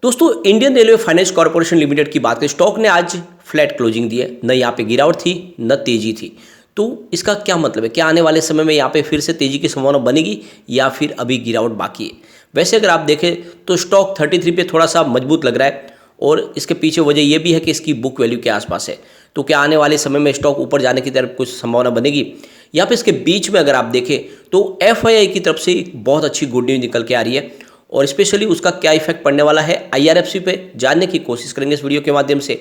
दोस्तों, Indian railway finance corporation limited की बात करें, स्टॉक ने आज फ्लैट क्लोजिंग दी है। न यहाँ पे गिरावट थी, न तेजी थी। तो इसका क्या मतलब है? क्या आने वाले समय में यहाँ पे फिर से तेजी की संभावना बनेगी या फिर अभी गिरावट बाकी है? वैसे अगर आप देखें तो स्टॉक 33 पे थोड़ा सा मजबूत लग रहा है और इसके पीछे वजह यह भी है कि इसकी बुक वैल्यू के आसपास है। तो क्या आने वाले समय में स्टॉक ऊपर जाने की तरफ कुछ संभावना बनेगी? यहाँ पे इसके बीच में अगर आप देखें तो एफआईआई की तरफ से एक बहुत अच्छी गुड न्यूज निकल के आ रही है और स्पेशली उसका क्या इफेक्ट पड़ने वाला है आईआरएफसी पे जानने की कोशिश करेंगे इस वीडियो के माध्यम से।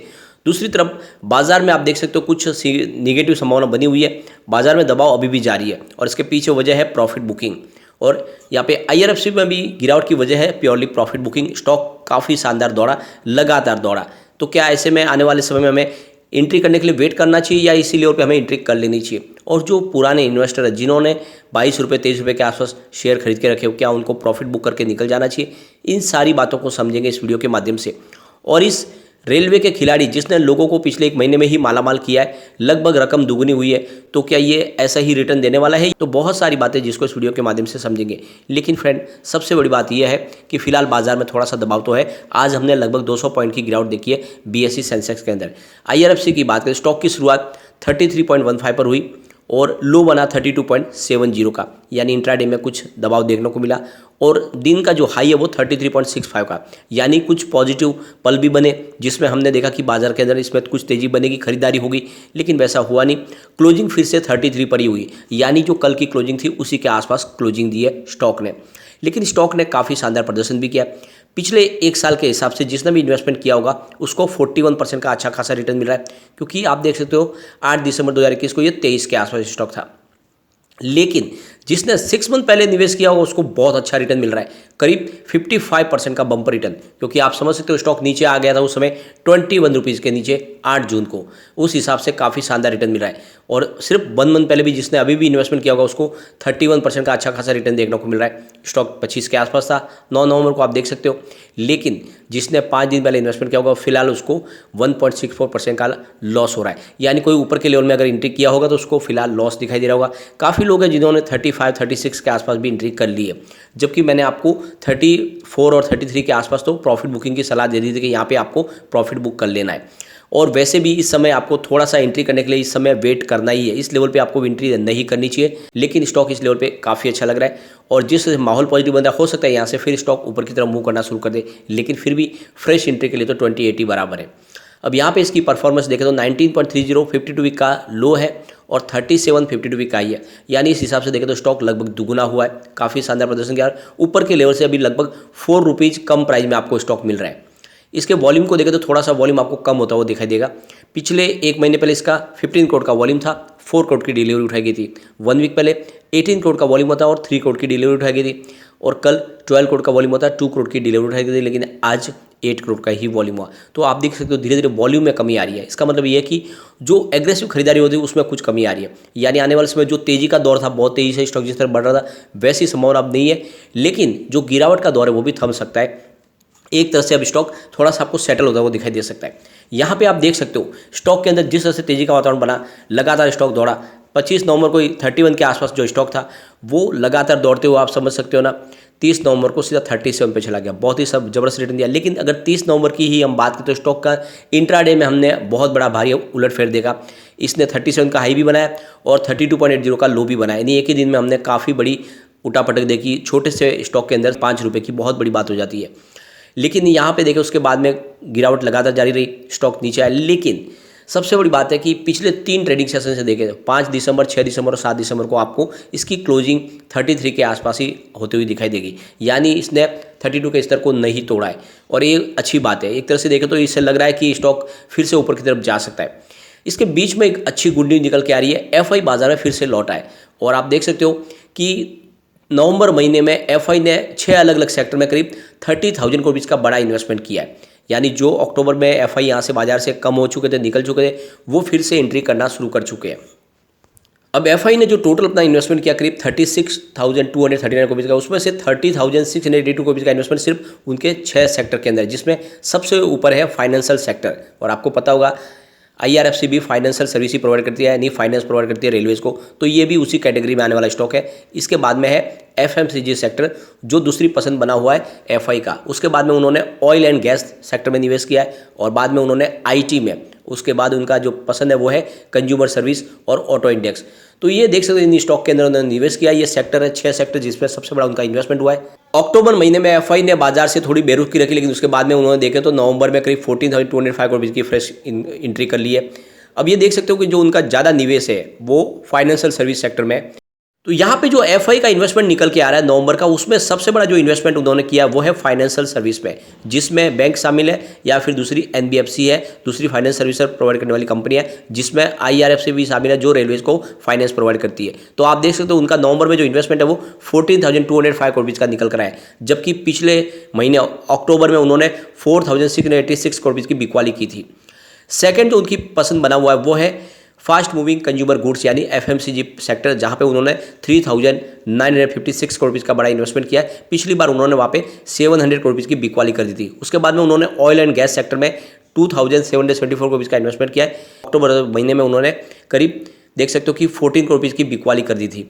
दूसरी तरफ बाजार में आप देख सकते हो कुछ निगेटिव संभावना बनी हुई है, बाजार में दबाव अभी भी जारी है और इसके पीछे वजह है प्रॉफिट बुकिंग। और यहाँ पे आईआरएफसी में भी गिरावट की वजह है प्योरली प्रॉफिट बुकिंग। स्टॉक काफ़ी शानदार दौड़ा, लगातार दौड़ा। तो क्या ऐसे में आने वाले समय में हमें एंट्री करने के लिए वेट करना चाहिए या इसी लेवल पे हमें एंट्री कर लेनी चाहिए? और जो पुराने इन्वेस्टर है जिन्होंने 22 रुपये 23 रुपये के आसपास शेयर खरीद के रखे हो, क्या उनको प्रॉफिट बुक करके निकल जाना चाहिए? इन सारी बातों को समझेंगे इस वीडियो के माध्यम से। और इस रेलवे के खिलाड़ी जिसने लोगों को पिछले 1 महीने में ही मालामाल किया है, लगभग रकम दुगनी हुई है, तो क्या ये ऐसा ही रिटर्न देने वाला है? तो बहुत सारी बातें जिसको इस वीडियो के माध्यम से समझेंगे। लेकिन फ्रेंड, सबसे बड़ी बात यह है कि फिलहाल बाजार में थोड़ा सा दबाव तो है। आज हमने लगभग 200 पॉइंट की गिरावट देखी है बीएसई सेंसेक्स के अंदर। आईआरएफसी की बात करें, स्टॉक की शुरुआत 33.15 पर हुई और लो बना 32.70 का, यानी इंट्राडे में कुछ दबाव देखने को मिला। और दिन का जो हाई है वो 33.65 का, यानी कुछ पॉजिटिव पल भी बने जिसमें हमने देखा कि बाजार के अंदर इसमें कुछ तेजी बनेगी, खरीदारी होगी, लेकिन वैसा हुआ नहीं। क्लोजिंग फिर से 33 पर ही हुई, यानी जो कल की क्लोजिंग थी उसी के आसपास क्लोजिंग दी है स्टॉक ने। लेकिन स्टॉक ने काफ़ी शानदार प्रदर्शन भी किया। पिछले 1 साल के हिसाब से जिसने भी इन्वेस्टमेंट किया होगा उसको 41% का अच्छा खासा रिटर्न मिल रहा है, क्योंकि आप देख सकते हो 8 दिसंबर 2021 को ये 23 के आसपास स्टॉक था। लेकिन जिसने 6 मंथ पहले निवेश किया होगा उसको बहुत अच्छा रिटर्न मिल रहा है, करीब 55% का बम्पर रिटर्न। क्योंकि आप समझ सकते हो स्टॉक नीचे आ गया था उस समय 21 रुपीज़ के नीचे 8 जून को, उस हिसाब से काफ़ी शानदार रिटर्न मिल रहा है। और सिर्फ 1 मंथ पहले भी जिसने अभी भी इन्वेस्टमेंट किया होगा उसको 31% का अच्छा खासा रिटर्न देखने को मिल रहा है। स्टॉक 25 के आसपास था 9 नवंबर को, आप देख सकते हो। लेकिन जिसने 5 दिन पहले इन्वेस्टमेंट किया होगा फिलहाल उसको 1.64% का लॉस हो रहा है, यानी कोई ऊपर के लेवल में अगर एंट्री किया होगा तो उसको फिलहाल लॉस दिखाई दे रहा होगा। काफ़ी लोग हैं जिन्होंने 35-36 के आसपास भी एंट्री कर ली है, जबकि मैंने आपको 34 और 33 के आसपास तो प्रॉफिट बुकिंग की सलाह दे दी थी कि यहाँ पे आपको प्रॉफिट बुक कर लेना है। और वैसे भी इस समय आपको थोड़ा सा एंट्री करने के लिए इस समय वेट करना ही है, इस लेवल पे आपको एंट्री नहीं करनी चाहिए। लेकिन स्टॉक इस लेवल पे काफ़ी अच्छा लग रहा है और जिस माहौल पॉजिटिव बन रहा है, हो सकता है यहाँ से फिर स्टॉक ऊपर की तरफ मूव करना शुरू कर दे। लेकिन फिर भी फ्रेश एंट्री के लिए तो 2080 बराबर है। अब यहाँ पे इसकी परफॉर्मेंस देखें तो 19.30 52 वीक का लो है और 37 52 वीक का हाई है, यानी इस हिसाब से देखें तो स्टॉक लगभग दुगुना हुआ है। काफ़ी शानदार प्रदर्शन किया, ऊपर के लेवल से अभी लगभग 4 रुपीज़ कम प्राइस में आपको स्टॉक मिल रहा है। इसके वॉल्यूम को देखें तो थोड़ा सा वॉल्यूम आपको कम होता हुआ दिखाई देगा। पिछले 1 महीने पहले इसका 15 करोड़ का वॉल्यूम था, 4 करोड़ की डिलीवरी उठाई गई थी। 1 वीक पहले 18 करोड़ का वॉल्यूम होता और 3 करोड़ की डिलीवरी उठाई गई थी। और कल 12 करोड़ का वॉल्यूम होता है, 2 करोड़ की डिलीवरी उठाई गई थी, लेकिन आज 8 करोड़ का ही वॉल्यूम हुआ। तो आप देख सकते हो धीरे धीरे वॉल्यूम में कमी आ रही है। इसका मतलब ये है कि जो एग्रेसिव खरीदारी होती है उसमें कुछ कमी आ रही है, यानी आने वाले समय जो तेजी का दौर था, बहुत तेजी से स्टॉक जिस तरह बढ़ रहा था वैसी संभावना अब नहीं है। लेकिन जो गिरावट का दौर है वो भी थम सकता है। एक तरह से अब स्टॉक थोड़ा सा आपको सेटल होता हुआ दिखाई दे सकता है। यहाँ पे आप देख सकते हो स्टॉक के अंदर जिस तरह से तेजी का वातावरण बना, लगातार स्टॉक दौड़ा। 25 नवंबर को 31 के आसपास जो स्टॉक था वो लगातार दौड़ते हुए आप समझ सकते हो ना, 30 नवंबर को सीधा 37 पे चला गया, बहुत ही सब जबरदस्त रिटर्न दिया। लेकिन अगर 30 नवंबर की ही हम बात करें तो स्टॉक का इंट्राडे में हमने बहुत बड़ा भारी उलटफेर देखा। इसने 37 का हाई भी बनाया और 32.80 का लो भी बनाया, यानी एक ही दिन में हमने काफ़ी बड़ी उठापटक देखी। छोटे से स्टॉक के अंदर 5 रुपये की बहुत बड़ी बात हो जाती है। लेकिन यहाँ पे देखें उसके बाद में गिरावट लगातार जारी रही, स्टॉक नीचे आया। लेकिन सबसे बड़ी बात है कि पिछले 3 ट्रेडिंग सेशन से देखें 5 दिसंबर, 6 दिसंबर और 7 दिसंबर को आपको इसकी क्लोजिंग 33 के आसपास ही होती हुई दिखाई देगी, यानी इसने 32 के स्तर को नहीं तोड़ा है। और ये अच्छी बात है, एक तरह से देखें तो इससे लग रहा है कि स्टॉक फिर से ऊपर की तरफ जा सकता है। इसके बीच में एक अच्छी गुड न्यूज निकल के आ रही है, एफआई बाजार में फिर से लौटा है। और आप देख सकते हो कि नवंबर महीने में एफआई ने 6 अलग अलग सेक्टर में करीब 30,000 करोड़ का बड़ा इन्वेस्टमेंट किया है, यानी जो अक्टूबर में एफआई यहाँ से बाजार से कम हो चुके थे, निकल चुके थे, वो फिर से एंट्री करना शुरू कर चुके हैं। अब एफआई ने जो टोटल अपना इन्वेस्टमेंट किया करीब 36,239 करोड़ का, उसमें से 30,682 करोड़ का इन्वेस्टमेंट सिर्फ उनके 6 सेक्टर के अंदर, जिसमें सबसे ऊपर है फाइनेंशियल सेक्टर। और आपको पता होगा IRFC भी फाइनेंशियल सर्विस ही प्रोवाइड करती है, यानी फाइनेंस प्रोवाइड करती है रेलवेज को, तो ये भी उसी कैटेगरी में आने वाला स्टॉक है। इसके बाद में है FMCG सेक्टर, जो दूसरी पसंद बना हुआ है FI का। उसके बाद में उन्होंने ऑयल एंड गैस सेक्टर में निवेश किया है, और बाद में उन्होंने IT में। उसके बाद उनका जो पसंद है वो है कंज्यूमर सर्विस और ऑटो इंडेक्स। तो ये देख सकते हो इन स्टॉक के अंदर उन्होंने निवेश किया। ये सेक्टर है 6 सेक्टर जिसमें सबसे बड़ा उनका इन्वेस्टमेंट हुआ है। अक्टूबर महीने में FI ने बाजार से थोड़ी बेरुखी रखी, लेकिन उसके बाद में उन्होंने देखे तो नवंबर में करीब 14,205 करोड़ की फ्रेश एंट्री कर ली है। अब ये देख सकते हो कि जो उनका ज़्यादा निवेश है वो फाइनेंशियल सर्विस सेक्टर में है। तो यहाँ पे जो FI का इन्वेस्टमेंट निकल के आ रहा है नवंबर का, उसमें सबसे बड़ा जो इन्वेस्टमेंट उन्होंने किया वो है फाइनेंशियल सर्विस में, जिसमें बैंक शामिल है या फिर दूसरी NBFC है, दूसरी फाइनेंस सर्विस प्रोवाइड करने वाली कंपनी है, जिसमें IRFC भी शामिल है जो रेलवेज को फाइनेंस प्रोवाइड करती है। तो आप देख सकते हो उनका नवंबर में जो इन्वेस्टमेंट है वो 14,205 करोड़ का निकल कर आया है, जबकि पिछले महीने अक्टूबर में उन्होंने 4,686 करोड़ की बिकवाली की थी। सेकेंड जो उनकी पसंद बना हुआ है वो है फास्ट मूविंग कंज्यूमर गुड्स यानी FMCG सेक्टर, जहाँ पे उन्होंने 3,956 करोड़ का बड़ा इन्वेस्टमेंट किया है। पिछली बार उन्होंने वहाँ पे 700 करोड़ की बिकवाली कर दी थी। उसके बाद में उन्होंने ऑयल एंड गैस सेक्टर में 2,774 करोड़ का इन्वेस्टमेंट किया है। अक्टूबर महीने में उन्होंने करीब देख सकते हो कि 14 करोड़ की बिकवाली कर दी थी।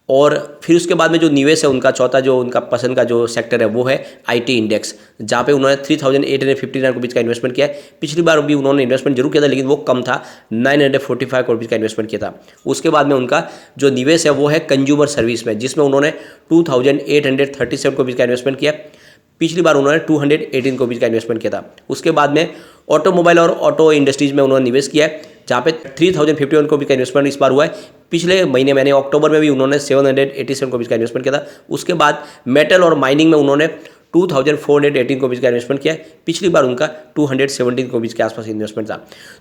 और फिर उसके बाद में जो निवेश है उनका चौथा जो उनका पसंद का जो सेक्टर है वो है IT इंडेक्स, जहाँ पे उन्होंने 3,859 करोड़ का इन्वेस्टमेंट किया है। पिछली बार भी उन्होंने इन्वेस्टमेंट जरूर किया था, लेकिन वो कम था, 945 करोड़ का इन्वेस्टमेंट किया था। उसके बाद में उनका जो निवेश है वो है कंज्यूमर सर्विस में, जिसमें उन्होंने 2,837 करोड़ का इन्वेस्टमेंट किया। पिछली बार उन्होंने 218 करोड़ का इन्वेस्टमेंट किया था। उसके बाद में ऑटोमोबाइल और ऑटो इंडस्ट्रीज में उन्होंने निवेश किया है, जहाँ पे 3,051 करोड़ का इन्वेस्टमेंट इस बार हुआ है। पिछले महीने मैंने अक्टूबर में भी उन्होंने 787 करोड़ का इन्वेस्टमेंट किया था। उसके बाद मेटल और माइनिंग में उन्होंने 2,418 करोड़ का इन्वेस्टमेंट किया है। पिछली बार उनका 217 करोड़ के आसपास इन्वेस्टमेंट था।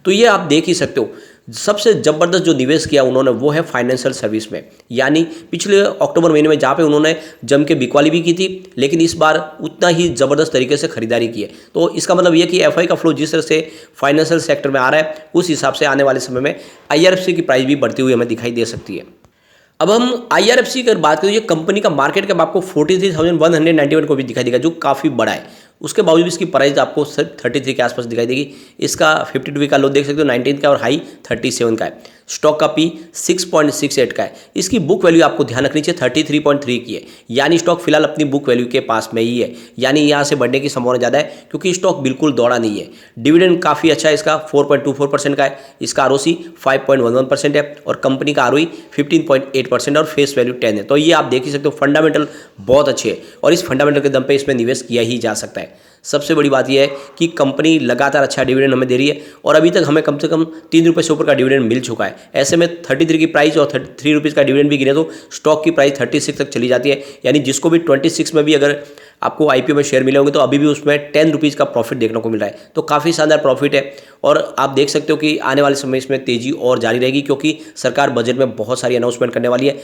तो ये आप देख ही सकते हो सबसे ज़बरदस्त जो निवेश किया उन्होंने वो है फाइनेंशियल सर्विस में, यानी पिछले अक्टूबर महीने में जहाँ पे उन्होंने जम के बिकवाली भी की थी, लेकिन इस बार उतना ही ज़बरदस्त तरीके से खरीदारी की है। तो इसका मतलब ये कि FI का फ्लो जिस तरह से फाइनेंशियल सेक्टर में आ रहा है, उस हिसाब से आने वाले समय में IRFC की प्राइस भी बढ़ती हुई हमें दिखाई दे सकती है। अब हम IRFC की अगर बात करें, ये कंपनी का मार्केट कैप आपको 43,191 को भी दिखाई देगा, जो काफ़ी बड़ा है। उसके बावजूद इसकी प्राइस आपको सिर्फ 33 के आसपास दिखाई देगी। इसका 52 वीक का लो देख सकते हो 19 का और हाई 37 का है। स्टॉक का P 6.68 का है। इसकी बुक वैल्यू आपको ध्यान रखनी चाहिए 33.3 की है, यानी स्टॉक फिलहाल अपनी बुक वैल्यू के पास में ही है, यानी यहाँ से बढ़ने की संभावना ज़्यादा है, क्योंकि स्टॉक बिल्कुल दौड़ा नहीं है। डिविडेंड काफ़ी अच्छा है, इसका 4.24% का है। इसका ROC 5.11% है और कंपनी का ROE 15.8% और फेस वैल्यू 10 है। तो ये आप देख ही सकते हो फंडामेंटल बहुत अच्छे है, और इस फंडामेंटल के दम पे इसमें निवेश किया ही जा सकता है। सबसे बड़ी बात यह है कि कंपनी लगातार अच्छा डिविडेंड हमें दे रही है, और अभी तक हमें कम से कम 3 रुपये से ऊपर का डिविडेंड मिल चुका है। ऐसे में 33 की प्राइस और 3 रुपीज़ का डिविडेंड भी गिने तो स्टॉक की प्राइस 36 तक चली जाती है, यानी जिसको भी 26 में भी अगर आपको IPO में शेयर मिले होंगे तो अभी भी उसमें 10 रुपीज़ का प्रॉफिट देखने को मिल रहा है। तो काफ़ी शानदार प्रॉफिट है, और आप देख सकते हो कि आने वाले समय इसमें तेज़ी और जारी रहेगी, क्योंकि सरकार बजट में बहुत सारी अनाउंसमेंट करने वाली है।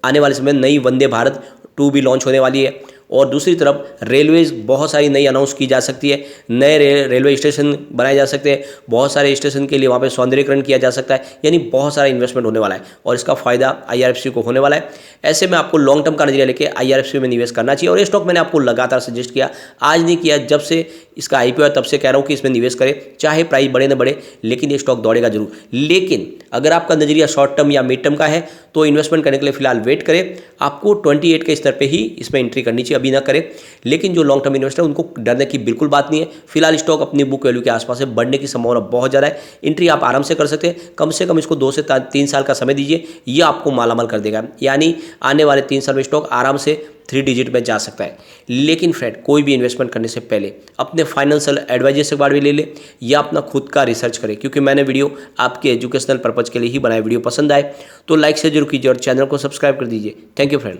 आने वाले समय नई वंदे भारत 2 भी लॉन्च होने वाली है, और दूसरी तरफ रेलवेज बहुत सारी नई अनाउंस की जा सकती है। नए रेलवे स्टेशन बनाए जा सकते हैं, बहुत सारे स्टेशन के लिए वहाँ पे सौंदर्यीकरण किया जा सकता है, यानी बहुत सारा इन्वेस्टमेंट होने वाला है, और इसका फायदा IRFC को होने वाला है। ऐसे में आपको लॉन्ग टर्म का नजरिया लेके IRFC में निवेश करना चाहिए, और ये स्टॉक मैंने आपको लगातार सजेस्ट किया, आज नहीं किया, जब से इसका IPO है तब से कह रहा हूँ कि इसमें निवेश करें, चाहे प्राइस बढ़े न बढ़े, लेकिन ये स्टॉक दौड़ेगा जरूर। लेकिन अगर आपका नजरिया शॉर्ट टर्म या मिड टर्म का है तो इन्वेस्टमेंट करने के लिए फिलहाल वेट करें। आपको 28 के स्तर पे ही इसमें एंट्री करनी चाहिए, अभी ना करें। लेकिन जो लॉन्ग टर्म इन्वेस्टर है उनको डरने की बिल्कुल बात नहीं है। फिलहाल स्टॉक अपनी बुक वैल्यू के आसपास है, बढ़ने की संभावना बहुत ज़्यादा है। एंट्री आप आराम से कर सकते हैं, कम से कम इसको 2 से 3 साल का समय दीजिए, ये आपको मालामाल कर देगा, यानी आने वाले 3 साल में स्टॉक आराम से 3 डिजिट में जा सकता है। लेकिन फ्रेंड, कोई भी इन्वेस्टमेंट करने से पहले अपने फाइनेंशियल एडवाइजर से बात भी ले ले, या अपना खुद का रिसर्च करें, क्योंकि मैंने वीडियो आपके एजुकेशनल पर्पज़ के लिए ही बनाया। वीडियो पसंद आए तो लाइक से जरूर कीजिए और चैनल को सब्सक्राइब कर दीजिए। Thank you friend.